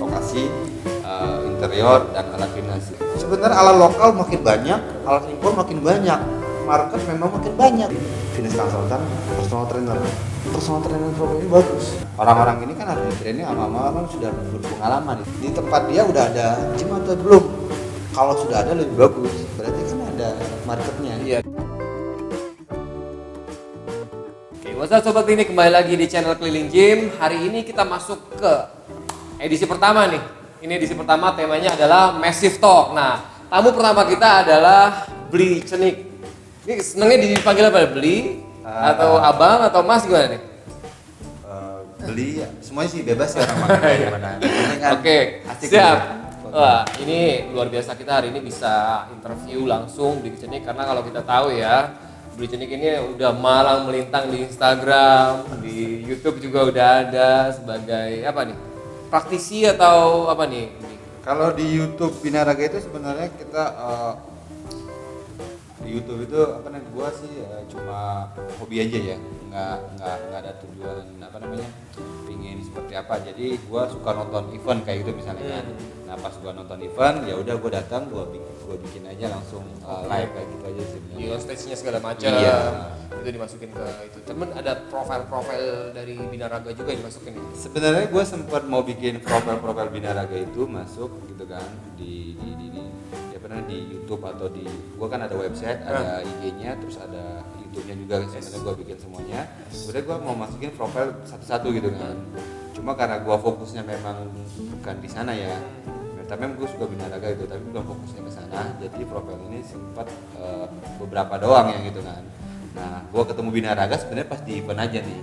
lokasi, interior dan alat fitness. Sebenarnya alat lokal makin banyak, alat impor makin banyak, market memang makin banyak. Fitness consultant, personal trainer ini bagus. Orang-orang ini kan harus di training sama orang sudah berpengalaman. Di tempat dia udah ada gym atau belum? Kalau sudah ada lebih bagus, berarti kan ada marketnya. Iya. Oke, what's up sobat klinik, kembali lagi di channel Keliling Gym. Hari ini kita masuk ke edisi pertama nih. Ini edisi pertama, temanya adalah Massive Talk. Nah, tamu pertama kita adalah Bli Cenik. Ini senengnya dipanggil apa? Bli? Atau abang atau mas gimana nih? Beli ya, semuanya sih bebas ya orang gimana. Oke, siap. Wah, ini luar biasa, kita hari ini bisa interview langsung Bli Cenik, karena kalau kita tahu ya, Bli Cenik ini udah malang melintang di Instagram, di YouTube juga udah ada sebagai apa nih? Praktisi atau apa nih? Kalau di YouTube Binaraga itu sebenarnya kita di YouTube itu apa namanya, gua sih cuma hobi aja ya, nggak ada tujuan apa namanya pingin seperti apa. Jadi gua suka nonton event kayak gitu misalnya kan. Nah pas gua nonton event ya udah gua datang, gua bikin aja langsung live kayak gitu aja sih. Di stage-nya segala macam. Iya. Itu dimasukin ke itu. Temen ada profil-profil dari Binaraga juga yang dimasukin. Sebenarnya gua sempat mau bikin profil Binaraga itu masuk gitu kan di di YouTube atau di gua kan ada website, ada IG-nya, terus ada YouTube-nya juga. Sebenarnya gua bikin semuanya. Sebenarnya gua mau masukin profil satu-satu gitu kan. Cuma karena gua fokusnya memang bukan di sana ya. Tapi memang gua suka Binaraga itu, tapi belum fokusnya ke sana. Jadi profil ini sempat beberapa doang yang gitu kan. Nah, gua ketemu Binaraga sebenarnya pas di event aja nih.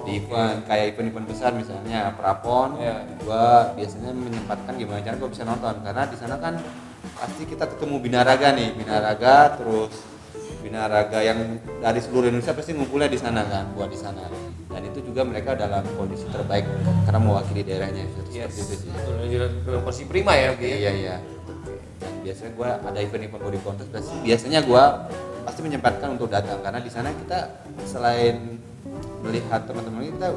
Di event kayak event-event besar misalnya Prapon, gua biasanya menyempatkan gimana cara gua bisa nonton, karena di sana kan pasti kita ketemu Binaraga nih, terus Binaraga yang dari seluruh Indonesia pasti ngumpulnya di sana kan, buat di sana. Dan itu juga mereka dalam kondisi terbaik karena mewakili daerahnya. Seperti itu sih. Dalam kondisi prima ya, Oke. Iya. Dan biasanya gue ada event-event body contest, biasanya gue pasti menyempatkan untuk datang, karena di sana kita selain melihat teman-teman kita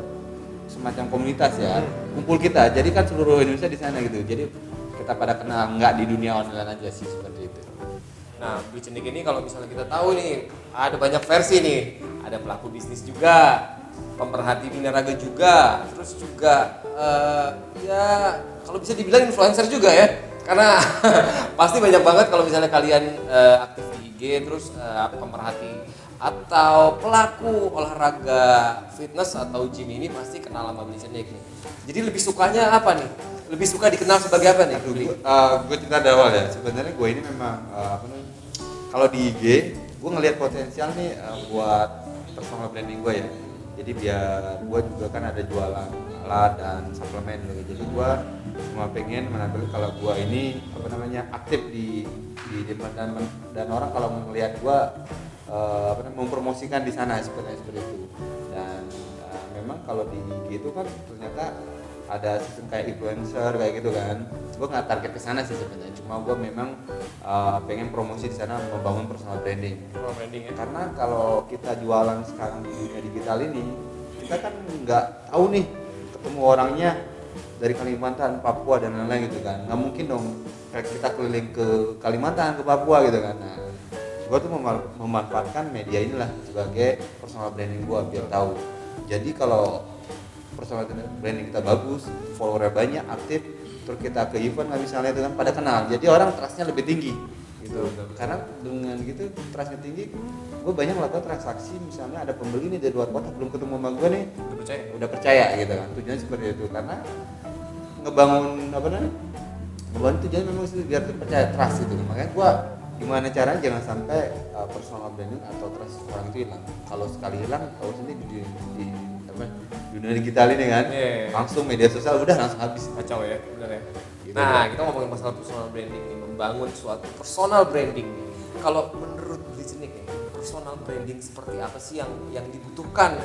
semacam komunitas ya, kumpul kita. Jadi kan seluruh Indonesia di sana gitu. Jadi kita pada kenal, nggak di dunia online aja sih, seperti itu. Nah, Bli Cenik ini kalau misalnya kita tahu nih, ada banyak versi nih. Ada pelaku bisnis juga, pemerhati Binaraga juga, terus juga ya kalau bisa dibilang influencer juga ya. Karena pasti banyak banget kalau misalnya kalian aktif di IG, terus pemerhati atau pelaku olahraga fitness atau gym ini pasti kenal sama Bli Cenik nih. Jadi lebih sukanya apa nih? Lebih suka dikenal sebagai apa nih? Gue cerita dari awal ya. Sebenarnya gue ini memang kalau di IG gue ngelihat potensial nih buat personal branding gue ya. Jadi biar gue juga kan ada jualan alat dan suplemen gitu. Jadi gue cuma pengen menampilkan kalau gue ini aktif di dan orang kalau melihat gue mempromosikan di sana seperti itu. Dan memang kalau di IG itu kan ternyata ada sistem kayak influencer kayak gitu kan. Gue nggak target ke sana sih sebenarnya. Cuma gue memang pengen promosi di sana, membangun personal branding. Ya. Karena kalau kita jualan sekarang di dunia digital ini, kita kan nggak tahu nih ketemu orangnya dari Kalimantan, Papua dan lain-lain gitu kan. Nggak mungkin dong kayak kita keliling ke Kalimantan, ke Papua gitu kan. Nah, gue tuh memanfaatkan media inilah sebagai personal branding gue biar tahu. Jadi kalau personal branding kita bagus, follower banyak, aktif, terus kita ke event misalnya itu kan pada kenal, jadi orang trustnya lebih tinggi gitu. Karena dengan gitu trustnya tinggi, gue banyak melakukan transaksi. Misalnya ada pembeli nih dari luar kota belum ketemu sama gue nih, udah percaya gitu kan. Tujuannya seperti itu, karena ngebangun tujuannya memang biar percaya, trust itu. Makanya gue gimana caranya jangan sampai personal branding atau trust orang itu hilang. Kalau sekali hilang, tahu sendiri di dunia digital ini kan, langsung media sosial udah langsung habis. Kacau ya, benar ya. Gitu. Nah, kita ngomongin masalah personal branding nih, membangun suatu personal branding nih. Kalau menurut Bli Cenik nih, personal branding seperti apa sih yang dibutuhkan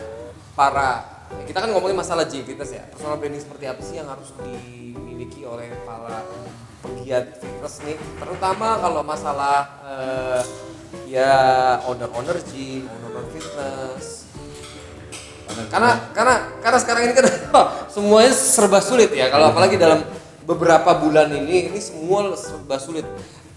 para, kita kan ngomongin masalah gym fitness ya. Personal branding seperti apa sih yang harus dimiliki oleh para penggiat fitness nih, terutama kalau masalah ya owner gym, owner fitness. Karena sekarang ini kan semuanya serba sulit ya, kalau apalagi beberapa bulan ini semua serba sulit.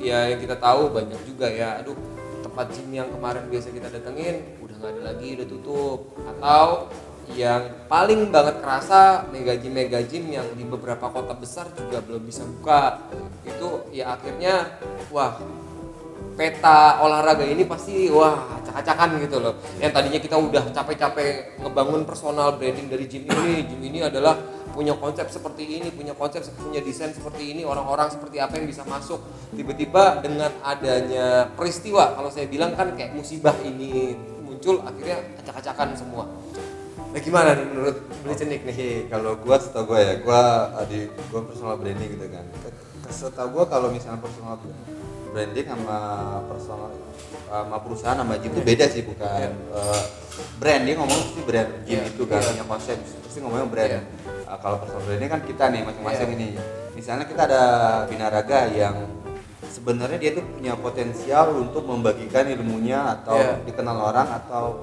Ya yang kita tahu banyak juga ya, aduh tempat gym yang kemarin biasa kita datengin udah nggak ada lagi, udah tutup. Atau yang paling banget kerasa mega gym yang di beberapa kota besar juga belum bisa buka. Itu ya akhirnya wah, peta olahraga ini pasti wah acak-acakan gitu loh. Yang tadinya kita udah capek-capek ngebangun personal branding dari gym ini adalah punya konsep seperti ini, punya desain seperti ini, orang-orang seperti apa yang bisa masuk. Tiba-tiba dengan adanya peristiwa, kalau saya bilang kan kayak musibah ini muncul, akhirnya acak-acakan semua. Nah gimana nih menurut Beli Cenik nih? Kalau gua setahu gua ya, gua personal branding gitu kan. Setahu gua kalau misalnya personal branding sama perusahaan sama gym itu beda sih, bukan branding ngomong pasti brand gym itu kan punya konsep, pasti ngomongnya brand. Kalau personal branding kan kita nih masing-masing ini. Misalnya kita ada binaraga yang sebenarnya dia tuh punya potensial untuk membagikan ilmunya atau dikenal orang, atau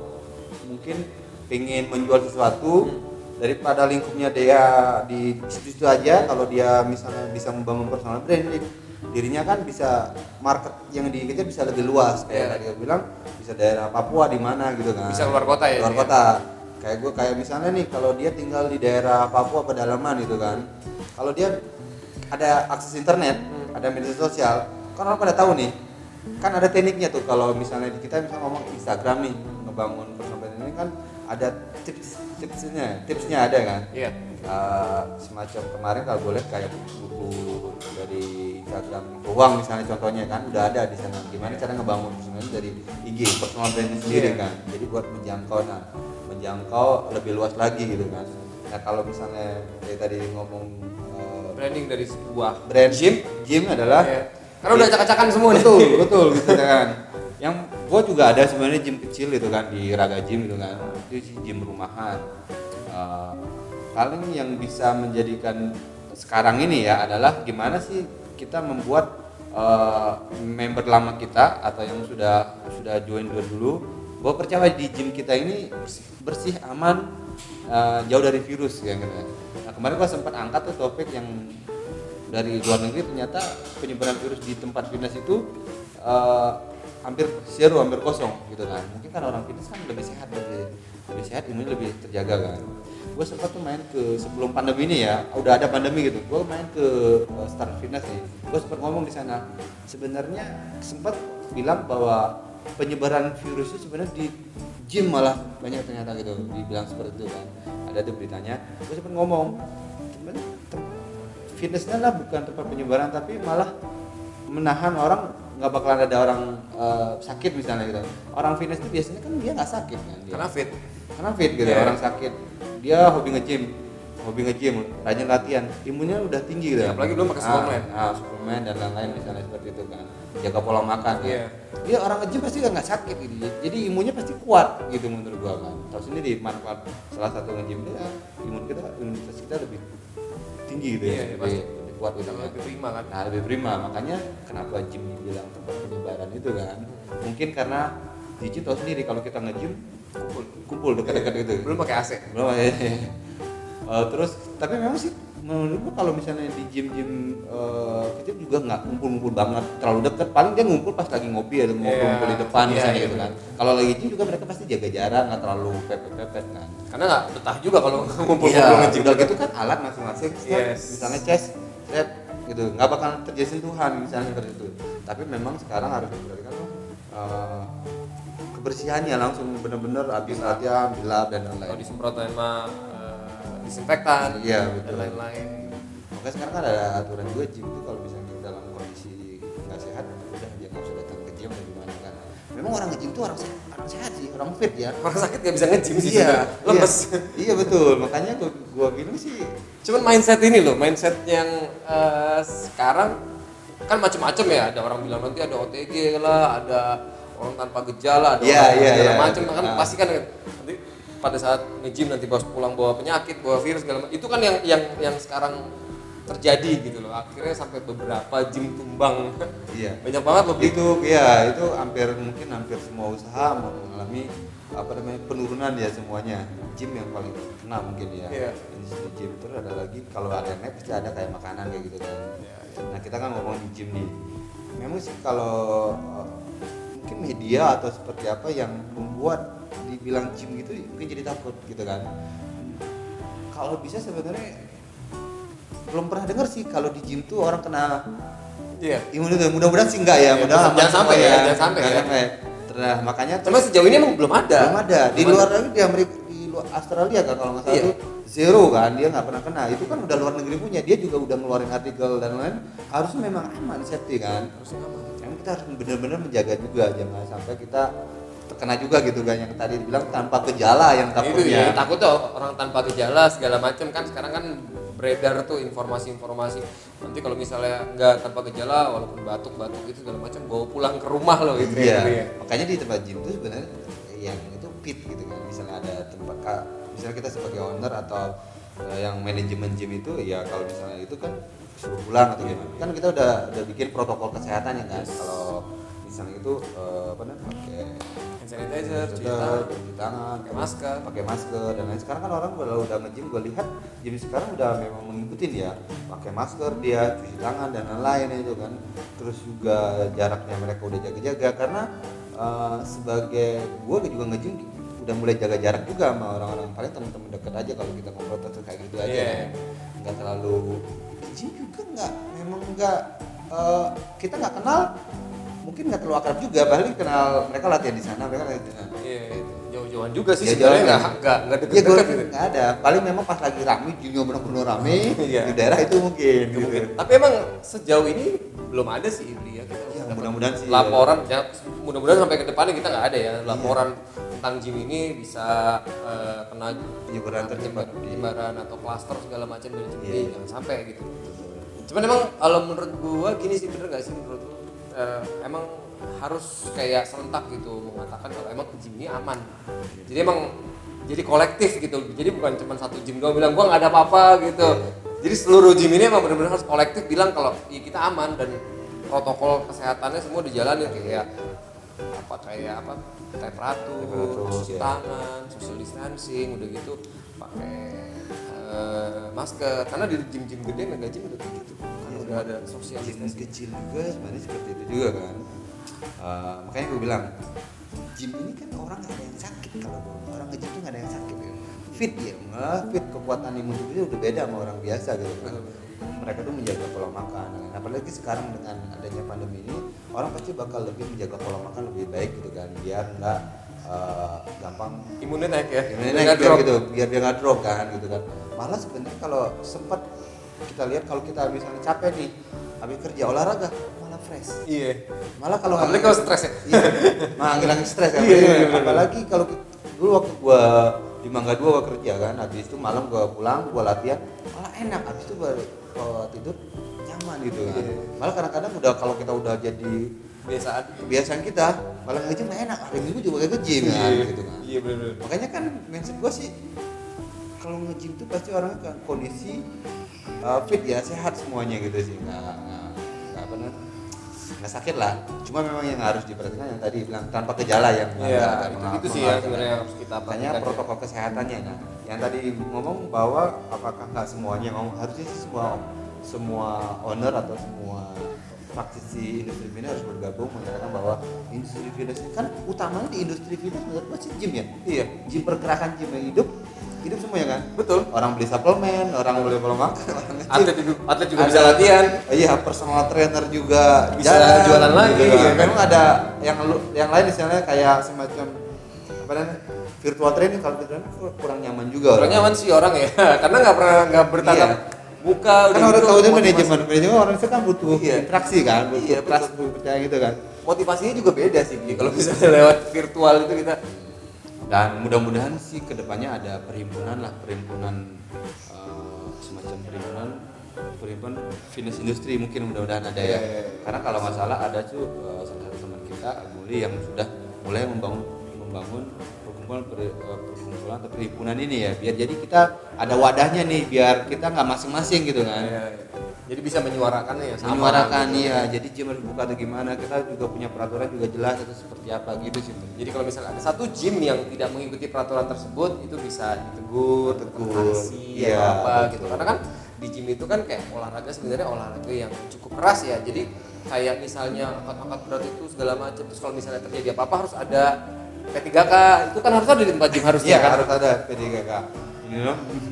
mungkin pengen menjual sesuatu daripada lingkupnya dia di situ aja. Kalau dia misalnya bisa membangun personal branding, dirinya kan bisa market yang dikejar bisa lebih luas, kayak tadi bilang bisa daerah Papua di mana gitu kan, bisa luar kota ya, luar kota. Kayak misalnya nih, kalau dia tinggal di daerah Papua pedalaman gitu kan, kalau dia ada akses internet, ada media sosial, kan orang pada tahu nih, kan ada tekniknya tuh. Kalau misalnya kita ngomong Instagram nih, ngebangun personal branding ini kan ada tipsnya ada kan. Semacam kemarin kalau boleh kayak buku dari Instagram Uang misalnya contohnya kan udah ada di sana gimana cara ngebangun sebenarnya dari IG personal branding sendiri kan. Jadi buat menjangkau lebih luas lagi gitu kan. Nah kalau misalnya kayak tadi ngomong branding dari sebuah brand gym adalah karena udah acak-acakan semua nih. Betul gitu kan. Yang gua juga ada sebenarnya gym kecil gitu kan di Raga Gym gitu kan. Itu gym rumahan. Paling yang bisa menjadikan sekarang ini ya adalah gimana sih kita membuat member lama kita atau yang sudah join dulu bahwa percaya di gym kita ini bersih, aman, jauh dari virus ya gitu. Nah kemarin gua sempat angkat tuh topik yang dari luar negeri, ternyata penyebaran virus di tempat fitness itu hampir zero, hampir kosong gitu kan. Mungkin kan orang fitness kan lebih sehat, imunnya lebih terjaga kan. Gue sempat tuh main ke sebelum pandemi ini ya, udah ada pandemi gitu. Gue main ke Star Fitness nih. Gue sempat ngomong di sana. Sebenarnya sempat bilang bahwa penyebaran virus itu sebenarnya di gym malah banyak ternyata gitu. Dibilang seperti itu kan. Ada tuh beritanya. Gue sempat ngomong, sebenarnya fitnessnya lah bukan tempat penyebaran, tapi malah menahan orang, nggak bakalan ada orang sakit misalnya gitu. Orang fitness itu biasanya kan dia nggak sakit kan dia. Karena fit gitu. Orang sakit dia hobi nge-gym, rajin latihan, imunnya udah tinggi gitu. Apalagi belum pakai suplemen dan lain-lain misalnya seperti itu kan. Jaga pola makan kan. Dia orang nge-gym pasti nggak sakit gitu. Jadi imunnya pasti kuat gitu menurut gua kan. Tahu sendiri manfaat salah satu nge-gym itu ya, imunitas kita lebih tinggi gitu ya. Lebih kuat gitu kan. Lebih prima kan. Nah, lebih prima. Makanya kenapa gym dibilang tempat penyebaran itu kan. Mungkin karena di gym tahu sendiri kalau kita nge-gym kumpul dekat-dekat gitu. Belum pakai AC. Terus tapi memang sih menurut gua kalau misalnya di gym-gym kita juga nggak ngumpul-ngumpul banget terlalu dekat, paling dia ngumpul pas lagi ngopi atau ngumpul di depan misalnya gitu kan. Kalau lagi gym juga mereka pasti jaga jarak, nggak terlalu pepet-pepet kan. Karena nggak betah juga kalau ngumpul nge-gym. Udah gitu kan alat masing-masing, misalnya chest, set gitu, nggak bakal terjadi sentuhan misalnya seperti itu. Tapi memang sekarang harus diperhatikan kebersihannya langsung bener-bener habis latihan dilap dan lain-lain. Kalau disemprot sama disinfektan, betul. Dan lain-lain. Makanya sekarang kan ada aturan juga gym itu kalau misalnya dalam kondisi nggak sehat, udah dia nggak usah datang ke gym atau gimana kan. Memang orang nge-gym itu orang sehat sih, orang fit ya. Orang sakit nggak bisa nge-gym sih, lemes. Iya betul, makanya gua bilang sih. Cuman mindset ini loh, mindset yang sekarang kan macam-macam ya. Ada orang bilang nanti ada OTG lah, ada orang tanpa gejala, ada segala macam kan pasti kan nanti pada saat nge-gym nanti pulang bawa penyakit, bawa virus segala macam. Itu kan yang sekarang terjadi gitu loh. Akhirnya sampai beberapa gym tumbang. Iya. Banyak banget loh itu hampir semua usaha mengalami penurunan ya semuanya. Gym yang paling kena mungkin ya. Iya. Industri gym terus ada lagi kalau ada yang naik pasti ada kayak makanan kayak gitu kan. Nah kita kan ngomong di gym nih. Memang sih kalau mungkin media atau seperti apa yang membuat dibilang gym gitu mungkin jadi takut gitu kan. Kalau bisa sebenarnya belum pernah dengar sih kalau di gym tuh orang kena imunitas. Mudah-mudahan sih enggak ya. Mudah-mudahan jangan sampai ya, jangan sampai ya. Nah, makanya Cuma sejauh ini emang belum ada. belum ada. Di luar lagi di Amerika, di luar Australia kan kalau nggak salah tuh zero kan, dia nggak pernah kena. Itu kan udah luar negeri punya. Dia juga udah ngeluarin artikel dan lain. Harusnya memang aman, safety kan. Harusnya aman. Yang kita harus benar-benar menjaga juga, jangan sampai kita terkena juga gitu kan yang tadi dibilang tanpa gejala yang Itu takutnya. ya, takut tuh orang tanpa gejala segala macam kan sekarang kan beredar tuh informasi-informasi. Nanti kalau misalnya nggak tanpa gejala walaupun batuk-batuk itu segala macam bawa pulang ke rumah loh itu Iya. ya. Makanya di tempat gym itu sebenarnya yang itu fit gitu kan. Misalnya ada tempat misalnya kita sebagai owner atau yang manajemen gym itu ya kalau misalnya itu kan suruh pulang atau gimana. Kan kita udah bikin protokol kesehatannya kan. Kalau misalnya itu pakai Hand sanitizer, cuci tangan, pakai masker dan lain. Sekarang kan orang udah nge-gym, gue lihat gym sekarang udah memang mengikutin ya, pakai masker dia, cuci tangan dan lain-lain itu kan. Terus juga jaraknya mereka udah jaga-jaga karena sebagai gue juga nge-gym udah mulai jaga jarak juga sama orang-orang, paling teman-teman dekat aja kalau kita ngobrol terus kayak gitu aja. Nggak terlalu gym juga kita nggak kenal, mungkin nggak terlalu akrab juga, paling kenal mereka latihan di sana, mereka latihan di sana. Iya, jauh-jauhan juga sih Ya, sebenarnya jauh. nggak Iya, deket-deket gitu. nggak ada. Paling memang pas lagi rame, junior benar-benar rame Iya. di daerah itu mungkin. Mungkin. Gitu. Tapi emang sejauh ini belum ada sih dia kita Ya, dapat mudah-mudahan sih. laporan ya mudah-mudahan sampai ke depannya kita nggak ada ya laporan tentang gym ini bisa kena penyebaran atau klaster segala macam dari gym ini jangan sampai gitu. Cuman emang kalau menurut gua gini sih, bener nggak sih menurut lu emang harus kayak serentak gitu mengatakan kalau emang gym ini aman. Jadi emang jadi kolektif gitu. Jadi bukan cuma satu gym doang bilang gua nggak ada apa-apa gitu. Jadi seluruh gym ini emang benar-benar harus kolektif bilang kalau ya kita aman dan protokol kesehatannya semua dijalani kayak temperatur, cuci tangan, social distancing, udah gitu pakai masker. Karena di gym-gym gede, mega gym udah kayak gitu. Kan udah ada social Gym distancing. kecil juga sebenarnya seperti itu juga kan. Makanya gue bilang gym ini kan orang nggak ada yang sakit, kalau orang nge-gym tuh nggak ada yang sakit ya. Fit ya, fit kekuatan imun tubuhnya udah beda sama orang biasa gitu kan. Mereka tuh menjaga pola makan, apalagi sekarang dengan adanya pandemi ini orang pasti bakal lebih menjaga pola makan lebih baik gitu kan, biar nggak gampang Imunnya naik ya. naik biar dia nggak drop kan gitu kan. Malah sebenarnya kalau sempat kita lihat kalau kita misalnya capek nih habis kerja olahraga malah fresh. Iya. Malah kalau Apalagi kalau stres ya. Iya, ngilangin stres kan. Iya. Apalagi kalau dulu waktu gua di Mangga 2 gua kerja kan, habis itu malam gua pulang, gua latihan, malah enak. Habis itu baru tidur nyaman gitu kan. Malah kadang-kadang udah kalau kita udah jadi kebiasaan kita, malah nge-gym enak. Hari Minggu juga kayak nge-gym kan gitu kan. Iya benar. Makanya kan mindset gua sih kalau nge-gym tuh pasti orangnya kan kondisi fit ya, sehat semuanya gitu sih. Nggak sakit lah, cuma memang yang harus diperhatikan yang tadi bilang tanpa gejala yang itu sih ya sebenarnya yang harus kita makanya perhatikan. protokol kesehatannya. Nah, yang tadi ngomong bahwa apakah nggak semuanya ngomong, harusnya sih semua owner atau semua praktisi industri fitness harus bergabung menyatakan bahwa industri fitness ini kan utamanya di industri fitness menurut gua sih gym ya. Iya. Gym pergerakan, gym yang hidup semua ya kan. Betul. Orang beli suplemen, orang beli pola makan, orang nge-gym. Atlet juga bisa latihan. Iya, personal trainer juga Bisa jualan lagi, gitu ya kan? Memang ada yang lain misalnya kayak semacam apa namanya virtual training, kalau virtual training kurang nyaman juga. Kurang nyaman sih orang ya, karena nggak bertatap muka. Kan udah udah gitu, tahu itu motivasi- manajemen orang itu kan butuh interaksi kan, butuh Iya, trust, butuh percaya gitu kan. Motivasinya juga beda sih Bi. Kalau misalnya lewat virtual itu kita Dan mudah-mudahan sih kedepannya ada perhimpunan semacam perhimpunan fitness industri, mungkin mudah-mudahan ada ya. Karena kalau nggak salah ada tuh salah satu teman kita Aguli yang sudah mulai membangun perkumpulan atau perhimpunan ini ya, biar jadi kita ada wadahnya nih, biar kita nggak masing-masing gitu kan. Jadi bisa menyuarakannya ya sama. Menyuarakan iya, jadi gym harus buka atau gimana, kita juga punya peraturan juga jelas itu seperti apa gitu sih. Jadi kalau misalnya ada satu gym yang tidak mengikuti peraturan tersebut, itu bisa ditegur, sanksi iya, atau apa betul. gitu. Karena kan di gym itu kan kayak olahraga sebenarnya olahraga yang cukup keras ya. Jadi kayak misalnya angkat-angkat berat itu segala macam. Terus kalau misalnya terjadi apa-apa harus ada P3K. Itu kan harus ada di tempat gym harusnya Iya, kan. harus ada P3K.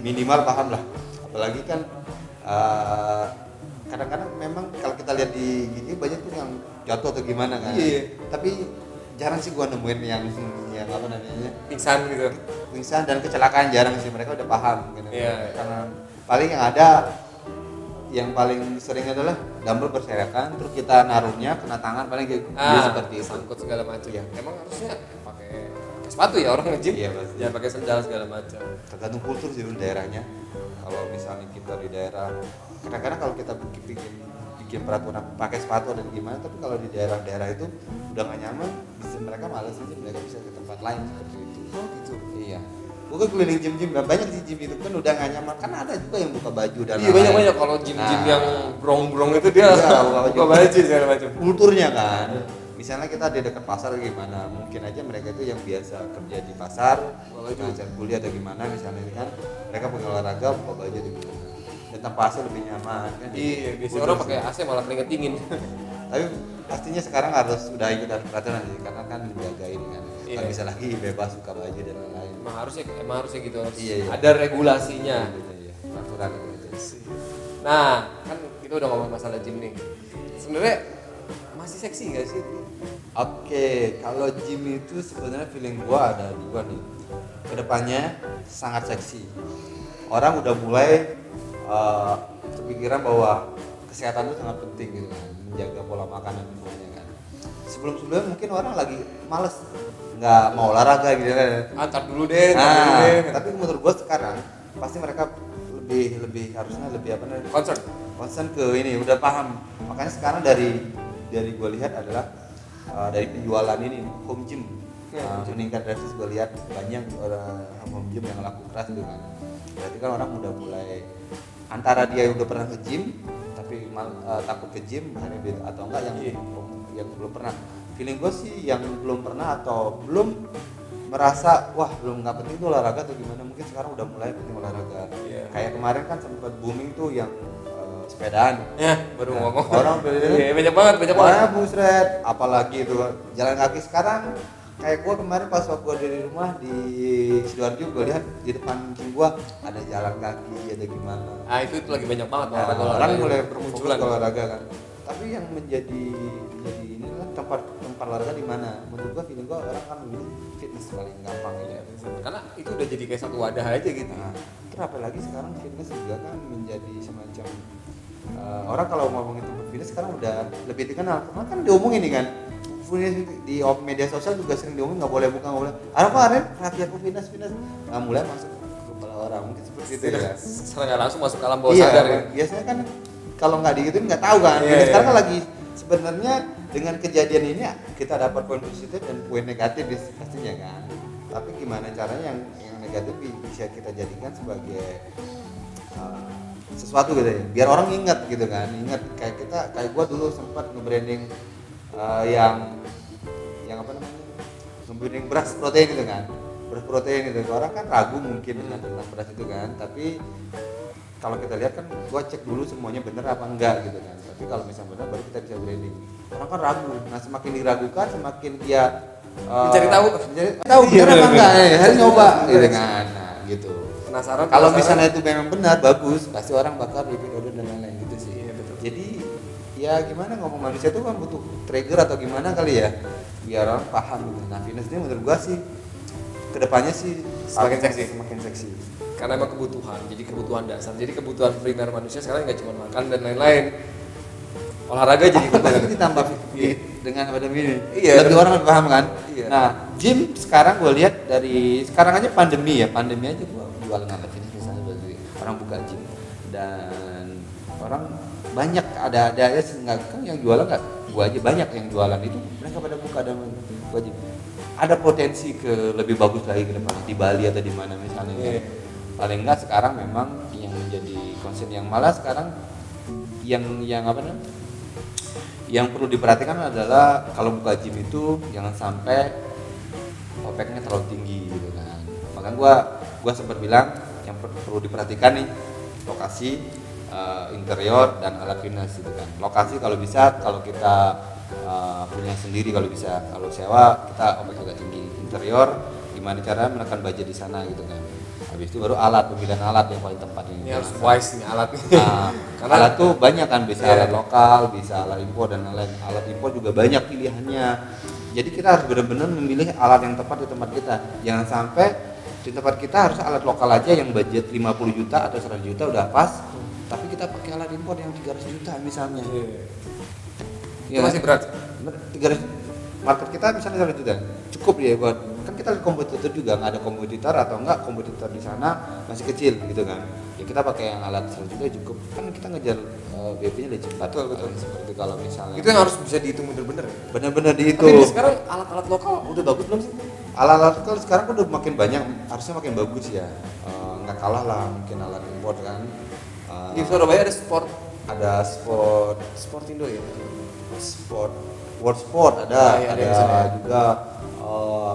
Minimal paham lah. Apalagi kan kadang-kadang memang kalau kita lihat di gini banyak tuh yang jatuh atau gimana kan. Iya. Tapi jarang sih gua nemuin yang apa namanya? Pingsan gitu. Pingsan dan kecelakaan jarang sih, mereka udah paham gitu. Iya. Karena paling yang paling sering adalah dumbbell berserakan terus kita naruhnya kena tangan paling dia seperti itu. Sangkut segala macam. Iya. Emang harusnya pakai sepatu ya orang nge-gym. Iya, pasti. Jangan pakai sendal segala macam. Tergantung kultur sih di daerahnya. Kalau misalnya kita di daerah, kadang-kadang kalau kita bikin peraturan pakai sepatu dan gimana, tapi kalau di daerah-daerah itu udah nggak nyaman, mereka malas aja, mereka bisa ke tempat lain seperti itu. Oh gitu. Iya. Bukan keliling gym-gym, banyak sih gym itu kan udah nggak nyaman, kan ada juga yang buka baju dan Iya banyak kalau gym-gym yang brong-brong itu dia Iya, buka baju segala macam. kulturnya kan. Misalnya kita di dekat pasar gimana, mungkin aja mereka itu yang biasa kerja di pasar, ngajar kuliah atau gimana misalnya kan, mereka punya olahraga buka baju di gimana. Dan tanpa AC lebih nyaman kan. Iya, biasanya orang pakai AC malah keringet dingin. Tapi pastinya sekarang harus udah ikut peraturan sih, karena kan menjaga ini kan. Iya. Nggak bisa lagi bebas buka baju dan lain-lain. Emang harusnya gitu. Iya, iya. Ada regulasinya. Iya, peraturan gitu. Nah, kan kita udah ngomong masalah gym nih. Sebenarnya masih seksi gak sih? Oke, kalau gym itu sebenarnya feeling gua ada dua nih. Kedepannya sangat seksi. Orang udah mulai kepikiran bahwa kesehatan itu sangat penting gitu kan, menjaga pola makan dan semuanya kan. Sebelum-sebelumnya mungkin orang lagi males, nggak mau olahraga gitu kan. Antar dulu deh. Tapi menurut gua sekarang pasti mereka lebih harusnya lebih apa namanya? Concern ke ini, udah paham. Makanya sekarang dari gua lihat adalah dari penjualan ini home gym meningkat drastis. Gue lihat banyak orang home gym yang laku keras gitu kan. Berarti kan orang udah mulai antara dia udah pernah ke gym tapi takut ke gym atau enggak yang belum pernah. Feeling gue sih yang belum pernah atau belum merasa wah belum nggak penting tuh olahraga atau gimana, mungkin sekarang udah mulai penting olahraga. Kayak kemarin kan sempat booming tuh yang sepedaan. Ya, baru ngomong. Orang Iya, banyak banget. Busret, apalagi itu jalan kaki sekarang. Kayak gua kemarin pas waktu gua dari rumah di Sidoarjo, gua lihat di depan gym gua ada jalan kaki, ada gimana. Ah, itu lagi banyak banget Orang mulai bermunculan olahraga kan. Tapi yang menjadi ini kan tempat olahraga di mana? Menurut gua feeling gua orang kan lebih fitness paling gampang ya. Karena itu udah jadi kayak satu wadah aja gitu. Nah, kenapa lagi sekarang fitness juga kan menjadi semacam orang kalau ngomongin tempat fitness sekarang udah lebih dikenal. Kemarin kan diomongin nih kan, di media sosial juga sering diomongin nggak boleh buka, nggak boleh. Ada kemarin rakyatku fitness mulai masuk ke kepala orang, mungkin seperti itu ya. Secara nggak langsung masuk ke alam bawah sadar ya. Biasanya kan kalau nggak digituin nggak tahu kan. Sekarang kan lagi sebenarnya dengan kejadian ini kita dapat poin positif dan poin negatif pastinya kan. Tapi gimana caranya yang negatif bisa kita jadikan sebagai sesuatu gitu ya, biar orang ingat gitu kan, kayak gua dulu sempat nge-branding yang apa namanya, nge-branding beras protein gitu kan, orang kan ragu mungkin dengan tentang beras itu kan, tapi kalau kita lihat kan gua cek dulu semuanya bener apa enggak gitu kan, tapi kalau misalnya benar baru kita bisa branding. Orang kan ragu, nah semakin diragukan semakin dia mencari tahu bener apa enggak, harus nyoba gitu kan, nah gitu. Penasaran. Kalau misalnya itu memang benar bagus, pasti orang bakal repeat order dan lain-lain gitu sih. Iya, betul. Jadi ya gimana, ngomong manusia itu kan butuh trigger atau gimana kali ya, biar orang paham gitu. Nah fitness ini menurut gua sih kedepannya sih semakin seksi. Karena emang kebutuhan, jadi kebutuhan dasar, jadi kebutuhan primer manusia sekarang nggak cuma makan dan lain-lain. Olahraga jadi Apalagi ditambah dengan pandemi ini. Iya, Lebih orang lebih paham kan. Iya. Nah gym sekarang gua lihat dari sekarang aja pandemi aja gua jualan apa fitness misalnya, bagi orang buka gym dan orang banyak ada ya nggak kan yang jualan nggak gua aja, banyak yang jualan itu mereka pada buka dan gua gym. Ada potensi ke lebih bagus lagi ke depan di Bali atau di mana misalnya. Paling enggak sekarang memang yang menjadi concern yang malah sekarang yang apa namanya, yang perlu diperhatikan adalah kalau buka gym itu jangan sampai OPEX-nya terlalu tinggi gitu kan. Makanya gua sempat bilang yang perlu diperhatikan nih lokasi, interior dan alat fitness gitu kan. Lokasi kalau bisa, kalau kita punya sendiri kalau bisa, kalau sewa kita OPEX agak tinggi. Interior gimana cara menekan budget di sana gitu kan. Habis itu baru alat, pemilihan alat yang paling tepat ini. Ini harus wise nih alatnya. Karena alat tuh banyak kan, bisa alat lokal, bisa alat impor dan lain. Alat impor juga banyak pilihannya. Jadi kita harus benar-benar memilih alat yang tepat di tempat kita. Jangan sampai di tempat kita harus alat lokal aja yang budget 50 juta atau 100 juta udah pas, tapi kita pakai alat impor yang 300 juta misalnya. Itu masih berat. 300, market kita misalnya 100 juta. Cukup ya buat, kan kita lihat kompetitor juga, nggak ada kompetitor atau enggak kompetitor di sana masih kecil gitu kan. Ya kita pakai yang alat 100 juta cukup. Kan kita ngejar BP-nya lebih cepat. Betul. Seperti kalau misalnya Itu yang harus bisa dihitung bener-bener ya. benar-benar Tapi dihitung. ini sekarang alat-alat lokal udah bagus belum sih? Alat-alat lokal sekarang kan udah makin banyak, harusnya makin bagus ya. Nggak kalah lah mungkin alat import kan. Di Surabaya ada Ada sport Indo ya. world sport ada, Ya, ada yang sana ya. juga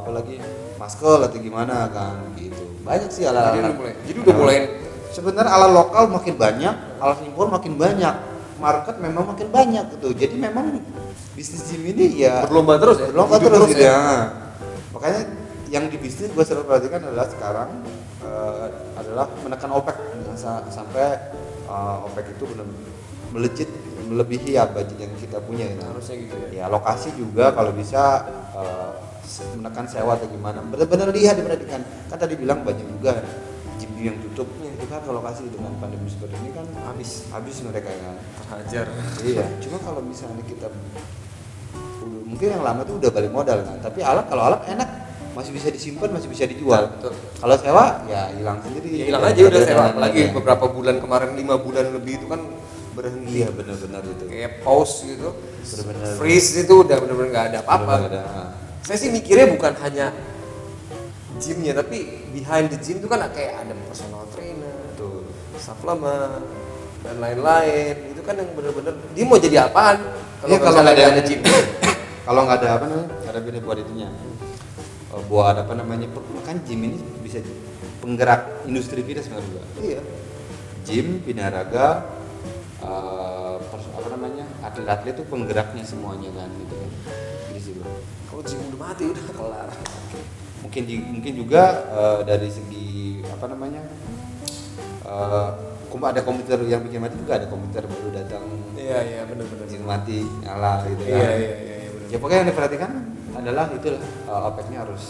apalagi masker atau gimana kan gitu. Banyak sih alat-alat. Jadi udah mulai Sebenarnya alat lokal makin banyak, alat impor makin banyak, market memang makin banyak gitu. Jadi memang bisnis gym ini ya berlomba terus ya. berlomba Hidup terus gitu ya. ya. Makanya yang di bisnis gue selalu perhatikan adalah sekarang adalah menekan OPEX. Jangan sampai OPEX itu benar melejit melebihi ya budget yang kita punya gitu. Harusnya gitu ya. Ya lokasi juga kalau bisa menekan sewa atau gimana, benar-benar lihat diperhatikan. Kan tadi bilang banyak juga gym yang tutup itu kan ke lokasi dengan pandemi seperti ini kan habis mereka kan Hajar. iya. Cuma kalau misalnya kita mungkin yang lama tuh udah balik modal kan, tapi kalau alat enak masih bisa disimpan, masih bisa dijual. Betul. Kalau sewa ya hilang sendiri. Ya hilang aja udah sewa. Apalagi beberapa bulan kemarin 5 bulan lebih itu kan berhenti. Iya benar-benar itu. Kayak pause gitu. Benar-benar. Freeze itu udah benar-benar nggak ada apa-apa. Benar-benar ada. Saya sih mikirnya bukan hanya gymnya, tapi behind the gym itu kan kayak ada personal trainer, Betul. suplemen dan lain-lain. Itu kan yang benar-benar dia mau jadi apaan Iya, kalau misalnya nggak ada gym. Kalau nggak ada apa namanya, ada beda buat itunya. Buat apa namanya, kan gym ini bisa penggerak industri kita sebenarnya juga. Iya. Gym, binaraga, apa namanya, atlet-atlet itu penggeraknya semuanya kan gitu kan. Jadi sih bro. Kalau gym udah mati udah kelar. Mungkin juga dari segi apa namanya, ada komputer yang bikin mati juga, ada komputer baru datang Iya benar-benar. bikin mati nyala gitu kan. Iya benar. Ya pokoknya yang diperhatikan adalah itulah OPEX-nya harus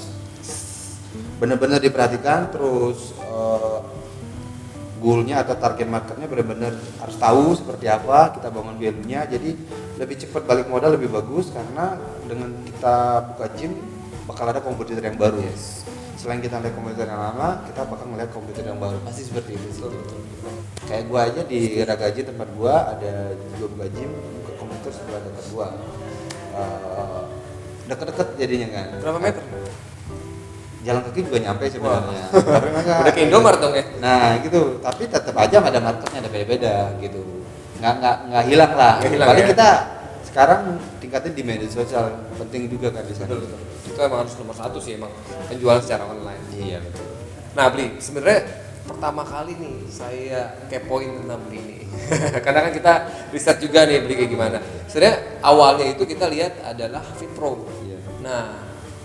benar-benar diperhatikan, terus goal-nya atau target marketnya benar-benar harus tahu seperti apa kita bangun value-nya. Jadi lebih cepat balik modal, lebih bagus, karena dengan kita buka gym bakal ada kompetitor yang baru. Yes. Selain kita lihat kompetitor yang lama, kita bakal melihat kompetitor yang baru, pasti seperti itu sih. Kayak gua aja di Ragaji tempat gua ada juga buka gym, buka kompetitor sebelah dekat gua. Deket-deket jadinya kan. Berapa meter? Jalan kaki juga nyampe sebenarnya. Tapi mereka Udah ke Indomaret dong ya? Nah gitu, tapi tetap aja ada marketnya, ada beda-beda gitu. Nggak hilang lah. Nggak hilang, Paling ya? kita sekarang tingkatin di media sosial, penting juga kan di sana. Betul. Itu emang harus nomor 1 sih, emang penjualan secara online. Iya betul. Nah Bli, sebenarnya pertama kali nih saya kepoin tentang Bli ini. Karena kan kita riset juga nih Bli kayak gimana. Sebenarnya awalnya itu kita lihat adalah FitPro. Iya. Nah,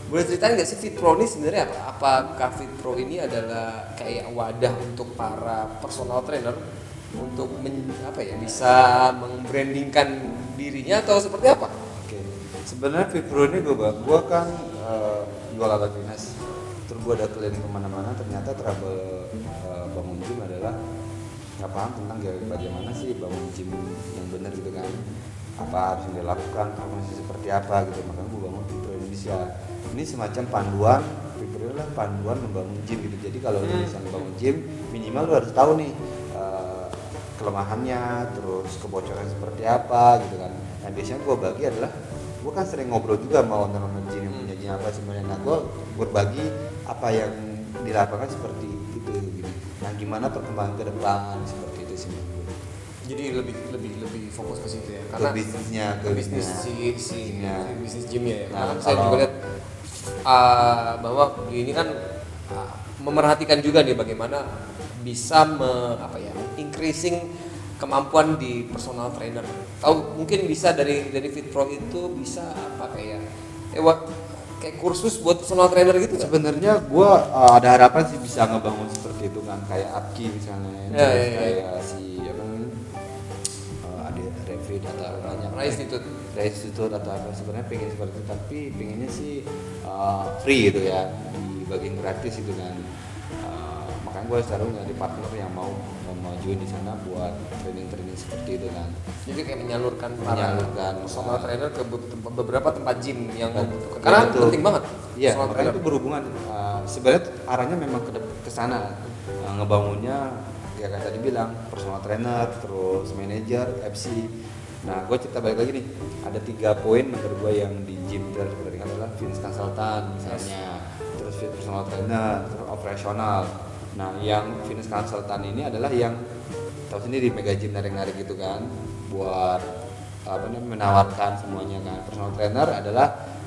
boleh ceritain nggak sih FitPro ini sebenarnya apa? Apakah FitPro ini adalah kayak wadah untuk para personal trainer untuk bisa membrandingkan dirinya atau seperti apa? Oke. Sebenarnya Fitpro ini gue kan jual alat fitness. Terus gue ada keliling kemana-mana, ternyata trouble bangun gym adalah nggak paham tentang bagaimana sih bangun gym yang benar gitu kan. Apa harus yang dilakukan, formasi seperti apa gitu. Makanya gue bangun Fitpro Indonesia. Ini semacam panduan, Fitpro adalah panduan membangun gym gitu. Jadi kalau lu misalnya bangun gym, minimal lu harus tahu nih kelemahannya, terus kebocoran seperti apa gitu kan. Nah biasanya gue bagi adalah, gue kan sering ngobrol juga sama owner-owner gym yang punya gym apa sebenarnya. Nah gue berbagi apa yang di lapangan seperti itu gitu. Nah gimana perkembangan ke depan seperti itu sih. Jadi lebih fokus ke situ ya. ke Karena bisnisnya, ke bisnis Gymnya. bisnis gymnya ya. Nah, Karena kan saya juga kalau- lihat bahwa ini kan memerhatikan juga nih bagaimana bisa increasing kemampuan di personal trainer. Tahu mungkin bisa dari FitPro itu bisa kayak kursus buat personal trainer gitu nggak? Sebenarnya gue ada harapan sih bisa ngebangun seperti itu kan, kayak Apki misalnya, Ya, terus ya. kayak si apa namanya, ada Revi atau banyak Rai Institute atau apa, sebenarnya pengen seperti itu, tapi pengennya sih free gitu ya, dibagiin gratis gitu kan. Makanya gue selalu nyari partner yang mau majuin di sana buat training seperti itu kan. Jadi kayak menyalurkan personal uh, trainer ke beberapa tempat gym yang Dan- membutuhkan. Karena itu. penting banget. Iya, personal makanya trainer. itu berhubungan. Sebenarnya arahnya memang ke sana. Ngebangunnya ya kayak tadi bilang personal trainer, terus manager, FC. Nah, gue cerita balik lagi nih. Ada 3 poin menurut gue yang di gym terpenting adalah fitness consultant misalnya, terus personal trainer, terus operasional. Nah, yang fitness consultant ini adalah yang tahu sendiri mega gym narik-narik gitu kan, buat menawarkan semuanya kan. Personal trainer adalah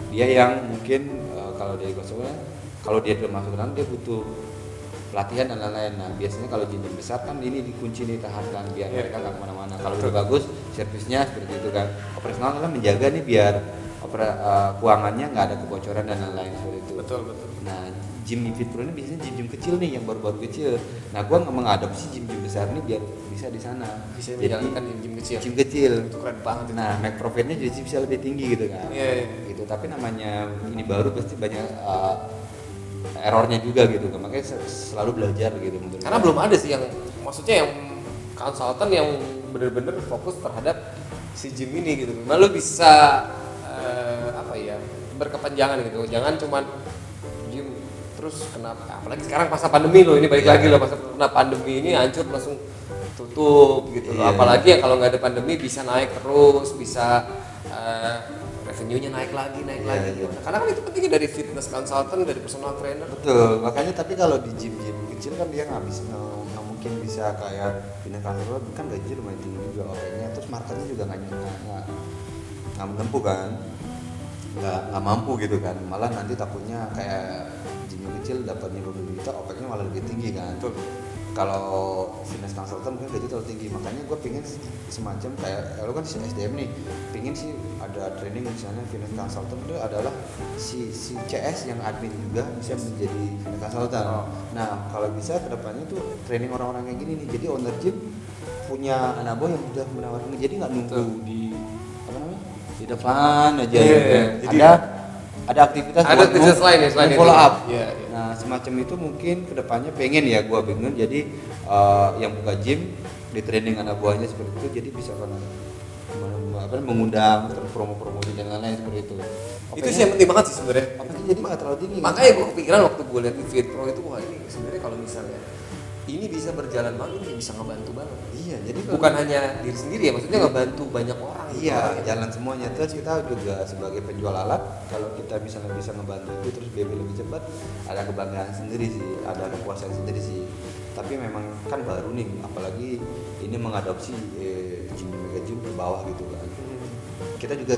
dia yang mungkin kalau dia belum masuk ke dalam dia butuh pelatihan dan lain-lain. Nah, biasanya kalau gym besar kan ini dikunci nih, tahankan biar mereka nggak kemana-mana. Kalau udah bagus servisnya seperti itu kan. Operasional adalah menjaga nih biar keuangannya nggak ada kebocoran dan lain-lain seperti itu. Betul. Nah, gym FitPro ini biasanya gym kecil nih, yang baru-baru kecil. Nah, gua nggak mengadopsi gym besar nih biar bisa di sana. Bisa Jadi menjalankan gym kecil. gym kecil. Itu keren banget itu. Nah, make profitnya jadi bisa lebih tinggi gitu kan. Iya. Gitu. Tapi namanya ini baru pasti banyak errornya juga gitu kan. Makanya selalu belajar gitu menurut Karena gua. belum ada sih yang maksudnya yang konsultan yang bener-bener fokus terhadap si gym ini gitu. Memang lu bisa berkepanjangan gitu. Jangan cuman gym terus kenapa? Apalagi sekarang masa pandemi loh, ini balik Iya. lagi loh, masa kena pandemi ini hancur langsung tutup gitu loh. Iya. Apalagi ya kalau nggak ada pandemi bisa naik terus, bisa revenue-nya naik lagi Iya. gitu. Karena kan itu pentingnya dari fitness consultant, dari personal trainer. Betul, makanya tapi kalau di gym-gym kecil kan dia nggak mungkin bisa kayak pindah kantor kan gaji lumayan tinggi juga orangnya, terus marketnya juga nggak menempuh kan, nggak mampu gitu kan, malah nanti takutnya kayak gym kecil dapatnya 20 juta, OPEX-nya malah lebih tinggi kan. Kalau fitness consultant mungkin gaji terlalu tinggi, makanya gue pengen semacam kayak lo kan si SDM nih, pengen sih ada training misalnya fitness consultant itu adalah si CS yang admin juga bisa menjadi fitness consultant. Nah, kalau bisa kedepannya tuh training orang-orang kayak gini nih, jadi owner gym punya anak buah yang udah menawarkan, jadi nggak nunggu di di depan aja gitu. Jadi ada aktivitas ada buat aktivitas lain ya selain follow itu. up. Iya. Nah, semacam itu mungkin kedepannya pengen ya gua pengen jadi yang buka gym di training anak buahnya seperti itu, jadi bisa mengundang terus promo-promo dan lain-lain seperti itu. Itu sih yang penting banget sih sebenarnya. Apanya jadi nggak terlalu tinggi. Makanya gue kepikiran waktu gue lihat di FitPro itu, wah ini sebenarnya kalau misalnya ini bisa berjalan banget, ini bisa ngebantu banget. Iya, jadi Bukan hanya diri sendiri ya, maksudnya ngebantu banyak orang. iya, jalan semuanya. Terus kita juga sebagai penjual alat, kalau kita misalnya bisa ngebantu itu terus BB lebih cepat, ada kebanggaan sendiri sih, ada kepuasan sendiri sih. Tapi memang kan baru nih, apalagi ini mengadopsi gym mega gym ke bawah gitu kan. Kita juga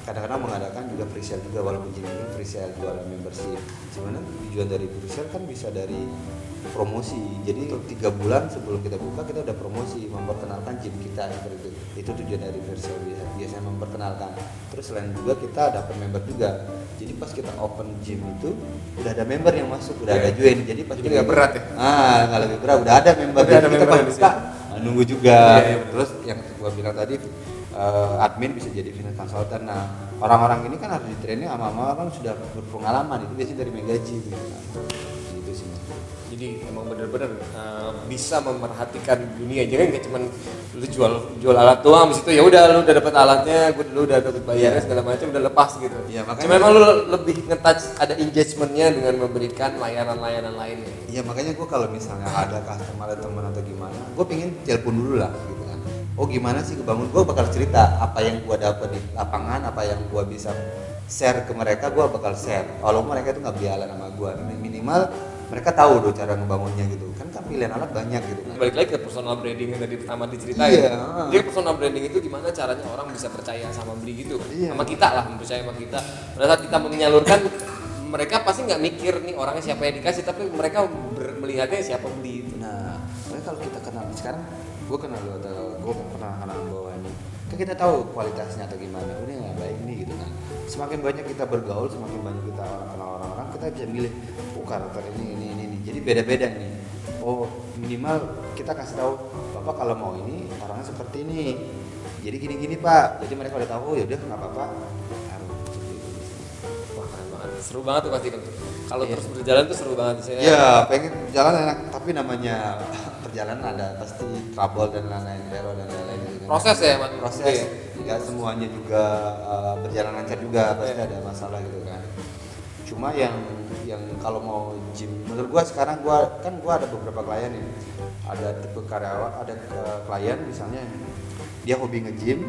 kadang-kadang mengadakan juga free sale juga, walaupun gym ini free sale jualan membership. Sebenarnya tujuan dari free sale kan bisa dari promosi. Jadi 3 bulan sebelum kita buka kita udah promosi, memperkenalkan gym kita seperti itu. Itu tujuan dari free sale biasanya memperkenalkan. Terus selain juga kita dapat member juga. Jadi pas kita open gym itu udah ada member yang masuk, udah ada join. Jadi pas Jadi nggak berat ya? nggak lebih berat, udah ada member. Udah ada Jadi kita member pas di buka nunggu juga. Iya, Terus yang gua bilang tadi admin bisa jadi fitness consultant. Nah, orang-orang ini kan harus di training sama orang sudah berpengalaman, itu biasanya dari mega gym gitu kan. Gitu sih. Jadi emang bener-bener bisa memerhatikan dunia. Jadi nggak cuman lu jual alat doang, habis itu ya udah lu udah dapat alatnya, lu udah dapat bayarnya segala macam, udah lepas gitu. Iya, makanya Cuma emang lu lebih nge-touch, ada engagementnya dengan memberikan layanan-layanan lainnya. Iya, makanya gue kalau misalnya ada customer atau teman atau gimana, gue pengen telepon dulu lah gitu kan. Oh gimana sih kebangun, gue bakal cerita apa yang gue dapat di lapangan, apa yang gue bisa share ke mereka, gue bakal share. Kalau mereka itu nggak bialan sama gue, minimal mereka tahu dong cara ngebangunnya gitu kan pilihan alat banyak gitu kan. Balik lagi ke personal branding yang tadi pertama diceritain. Iya. Jadi personal branding itu gimana caranya orang bisa percaya sama beli gitu kan. Iya. Sama kita lah, percaya sama kita. Pada saat kita menyalurkan, mereka pasti nggak mikir nih orangnya siapa yang dikasih, tapi mereka melihatnya siapa beli itu. Nah, soalnya kalau kita kenal sekarang, gue kenal lo atau gue pernah kenal bawa ini, kan kita tahu kualitasnya atau gimana, ini nggak baik nih gitu kan. Semakin banyak kita bergaul, semakin banyak kita kenal orang-orang, kita bisa milih, oh karakter ini. Jadi beda-beda nih. Oh minimal kita kasih tahu, bapak kalau mau ini orangnya seperti ini. Jadi gini pak. Jadi mereka udah tahu, oh yaudah nggak apa-apa. Wah keren banget, seru banget tuh pasti kan. Kalau Iya. terus berjalan tuh seru banget saya. Iya, pengen jalan enak, tapi namanya perjalanan ada pasti trouble dan lain-lain, error dan lain-lain gitu kan. Proses ya, Mas? Proses. Iya. Nggak semuanya juga berjalan lancar juga, pasti ada masalah gitu kan. Cuma yang kalau mau gym, menurut gua sekarang gua ada beberapa klien ya. Ada tipe karyawan, ada klien misalnya dia hobi nge-gym,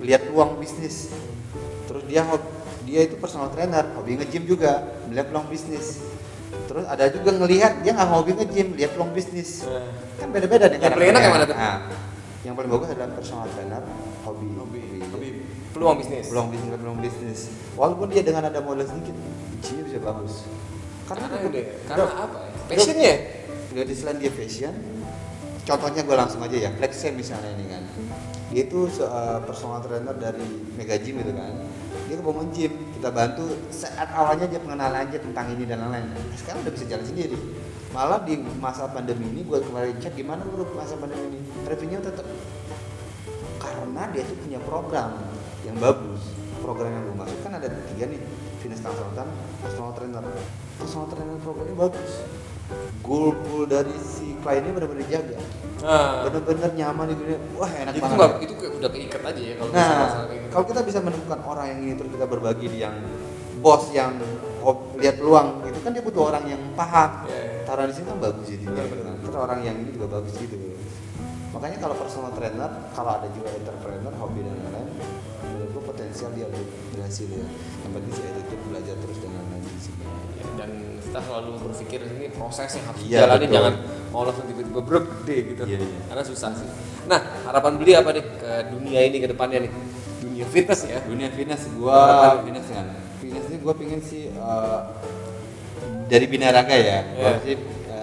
lihat peluang bisnis. Terus dia itu personal trainer, hobi nge-gym juga, melihat peluang bisnis. Terus ada juga ngelihat dia nggak hobi nge-gym, lihat peluang bisnis. Kan beda-beda nih. Yang paling enak yang mana tuh? Nah, yang paling bagus adalah personal trainer, hobi Peluang bisnis. peluang bisnis. Walaupun dia dengan ada modal sedikit, gymnya bisa bagus. Karena Bro, apa ya? Passionnya. Jadi selain dia fashion, contohnya gue langsung aja ya, Flexen misalnya ini kan, dia itu personal trainer dari Mega Gym gitu kan, dia kebangun gym, kita bantu saat awalnya dia pengenalan aja tentang ini dan lain-lain. Sekarang udah bisa jalan sendiri. Malah di masa pandemi ini, gue kemarin cek gimana bro masa pandemi ini, revenue tetap karena dia tuh punya program yang bagus. Program yang gue masuk kan ada 3 nih, fitness consultant, personal trainer programnya bagus. Goal dari si kliennya benar-benar dijaga, benar-benar nyaman di dunia. Wah enak Itu banget. itu udah keikat aja ya kalau Nah, masalah kayak gitu. kalau kita bisa menemukan orang yang ini terus kita berbagi di yang bos yang lihat peluang, itu kan dia butuh orang yang paham. Yeah. Taruh di sini kan bagus jadi dia. Benar. Terus orang yang ini juga bagus gitu. Makanya kalau personal trainer, kalau ada juga entrepreneur, hobi dan lain-lain, menurut gue potensial dia untuk berhasil ya. Yang penting sih attitude, belajar terus dan lain-lain di sini. Dan kita selalu berpikir ini proses yang harus Iya, dijalani, betul. jangan mau langsung tiba-tiba brek gede gitu. Iya, iya. Karena susah sih. Nah, harapan beli apa nih ke dunia ini ke depannya nih? Dunia fitness ya. Dunia fitness Harapan. fitness ini gue pengen sih dari binaraga ya. Gua Yeah. sih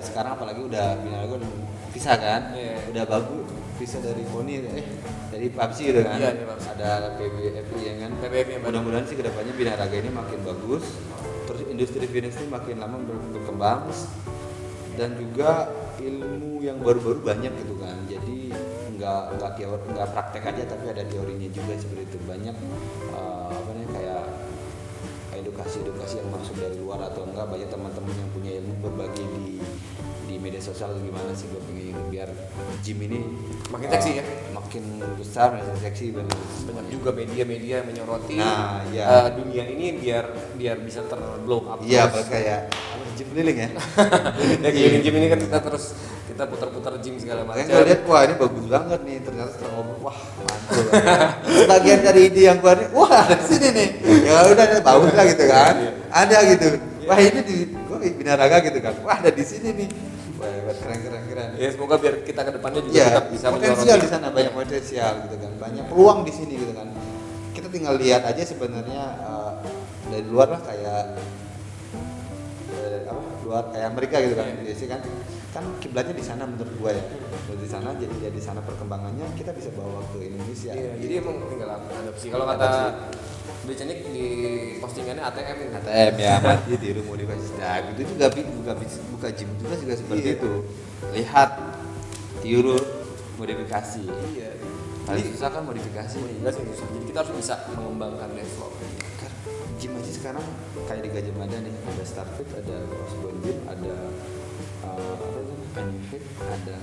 sekarang apalagi udah binaraga udah pisah kan, Yeah. udah bagus pisah dari Poni dari PUBG gitu kan. Iya, dari PUBG. Ada PBFI ya kan. PBFI yang baru. Mudah-mudahan sih kedepannya binaraga ini makin bagus. Terus industri fitness ini makin lama berkembang dan juga ilmu yang baru-baru banyak gitu kan. Jadi nggak praktek aja tapi ada teorinya juga seperti itu. Banyak apa namanya kayak edukasi yang masuk dari luar atau enggak, banyak teman-teman yang punya ilmu berbagi di media sosial gimana sih gue pengen biar gym ini Makin seksi ya? makin besar, makin seksi banyak Juga media-media yang menyoroti Nah, iya. dunia ini biar bisa terblow up. iya terus. kayak gym keliling ya. Ya keliling gym ini kan kita putar-putar gym segala macam. Makanya gue lihat wah ini bagus banget nih, ternyata setelah ngobrol wah mantul. Sebagian dari ide yang gue nih, wah ada di sini nih. Ya udah bagus lah gitu kan. Ada gitu. Wah ini di gue binaraga gitu kan. Wah ada di sini nih. Wah keren. Ya semoga biar kita ke depannya juga Iya, tetap bisa potensial menyoroti. di sana banyak potensial gitu kan. Banyak peluang di sini gitu kan. Kita tinggal lihat aja sebenarnya dari luar lah kayak luar kayak Amerika gitu kan. Biasanya kan kiblatnya di sana menurut gua ya. Dari sana jadi di sana perkembangannya kita bisa bawa ke Indonesia. Iya, gitu. jadi emang tinggal adopsi. Kalau kata Beli Cenik di postingannya ATM ini. ATM ya mati di rumah universitas. Nah, gitu juga buka gym juga seperti Iya. itu. Lihat tiru modifikasi. Iya. Paling susah kan modifikasi. Jelas yang susah. Jadi kita harus bisa mengembangkan develop. Gym aja sekarang kayak di Gajah Mada nih, ada Starfit, ada Crossbone Gym, ada Benefit, ada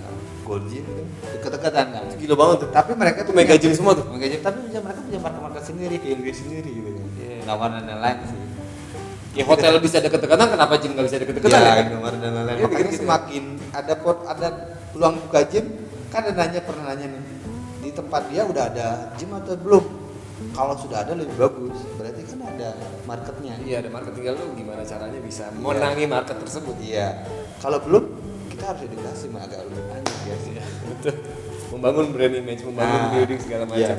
Gold Gym gitu. Deket-deketan kan. Gila banget tuh. Tapi mereka tuh Mega gym semua tuh. Mega Gym, tapi mereka punya market sendiri, kayak sendiri gitu kan. Iya. Nawaran dan lain sih. Ya hotel bisa deket-deketan, kenapa gym nggak bisa deket-deketan ya? Nawaran dan lain-lain. Iya, Makanya gitu-gitu ya. semakin ada peluang buka gym, kan pernah nanya nih. Di tempat dia udah ada gym atau belum? kalau sudah ada lebih bagus, berarti kan ada marketnya. Iya, ada market, tinggal lu gimana caranya bisa menangi market tersebut. Iya, kalau belum kita harus edukasi mah agak lebih panjang ya sih. Betul. Membangun brand image, membangun Nah, building segala macam. iya.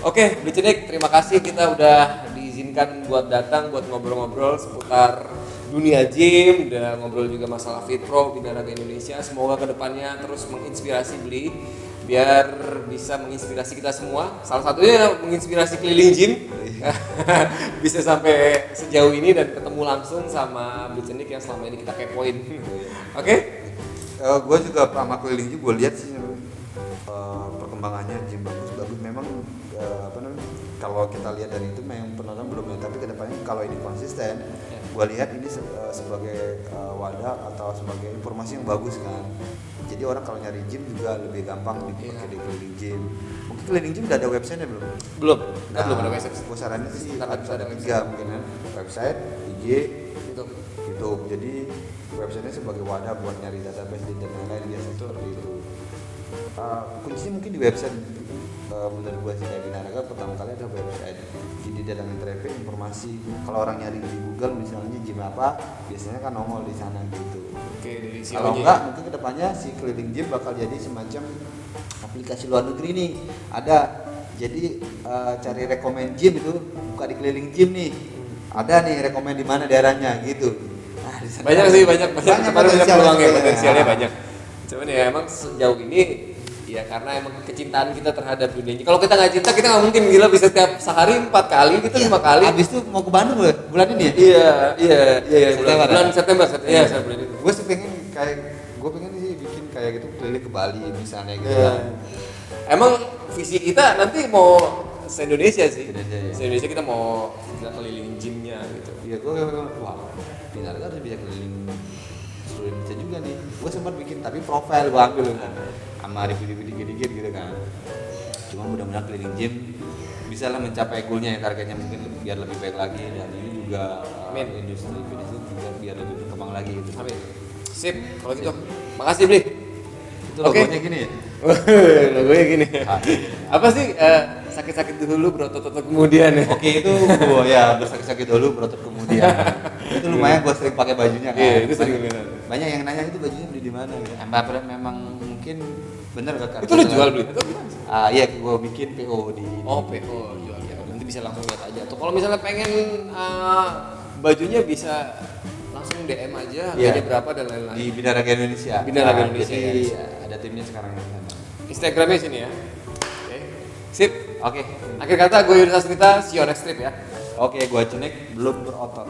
Oke, Blicenik, terima kasih kita udah diizinkan buat datang buat ngobrol-ngobrol seputar dunia gym, udah ngobrol juga masalah Fitpro, Binaraga Indonesia. Semoga kedepannya terus menginspirasi Bli biar bisa menginspirasi kita semua. Salah satunya menginspirasi keliling gym. Bisa sampai sejauh ini dan ketemu langsung sama Blicenik yang selama ini kita kepoin. Oke? Gue juga sama keliling juga gue lihat sih perkembangannya gym bagus memang kalau kita lihat dari itu memang penonton belum lihat, tapi kedepannya kalau ini konsisten gue lihat ini sebagai wadah atau sebagai informasi yang bagus kan. Jadi orang kalau nyari gym juga lebih gampang dipakai di keliling gym. Mungkin keliling gym udah ada websitenya belum? Belum. Nah, Belum ada website. gue saranin sih Ntar harus ada ada 3 mungkin kan, website, IG, Gitu. YouTube. Jadi websitenya sebagai wadah buat nyari database dan lain-lain biasa seperti itu. Kuncinya mungkin di website. Menurut gue sih kayak Binaraga pertama kali ada website, jadi datangin traffic informasi. Kalau orang nyari di Google misalnya gym apa, biasanya kan nongol di sana gitu. Oke, dari Kalau enggak mungkin kedepannya si keliling gym bakal jadi semacam aplikasi luar negeri nih. Ada, jadi cari rekomend gym itu buka di keliling gym nih. Ada nih rekomend di mana daerahnya gitu. Nah, di sana banyak sih, banyak peluangnya, potensialnya Nah, banyak. Cuman ya emang sejauh ini ya karena emang kecintaan kita terhadap dunia. Kalau kita nggak cinta, kita nggak mungkin gila bisa tiap sehari 4 kali, kita 5 kali. Habis itu mau ke Bandung loh bulan ini ya? Iya, bulan September. Iya, saya bulan itu. Gue sih pengen sih bikin kayak gitu keliling ke Bali misalnya gitu. Iya. Emang visi kita nanti mau se-Indonesia sih. Se-Indonesia, ya. Se-Indonesia kita mau gila keliling gymnya gitu. Iya, gue wah, Binaraga harus bisa keliling seluruh Indonesia juga nih. Gue sempat bikin tapi profile bang dulu kan, sama review-review dikit-dikit gitu kan. Cuma mudah-mudahan keliling gym bisa lah mencapai goalnya, yang targetnya mungkin biar lebih baik lagi, dan ini juga industri fitness itu juga biar lebih berkembang lagi gitu. Amin. Sip, kalau gitu. Makasih Bli. Itu logonya gini ya? Logonya gini. Apa sih sakit-sakit dulu berotot-otot kemudian ya? Oke, itu ya bersakit-sakit dulu berotot kemudian. Itu lumayan gue sering pakai bajunya kan. Iya, itu sering banget. Banyak yang nanya itu bajunya beli di mana gitu. Memang mungkin bener gak? Itu lu jual Bli? Itu Iya, gue bikin PO di. oh, PO jual ya. Nanti bisa langsung lihat aja. Atau kalau misalnya pengen bajunya bisa langsung DM aja, Iya. harganya berapa dan lain-lain. Di Binaraga Indonesia. Binaraga Indonesia, Jadi ya. ada timnya sekarang di sana. Instagramnya sini ya. Oke. Sip. Oke. Akhir kata gue Yudha Sasmita, see you on next trip ya. Oke, gue Cenek belum berotot.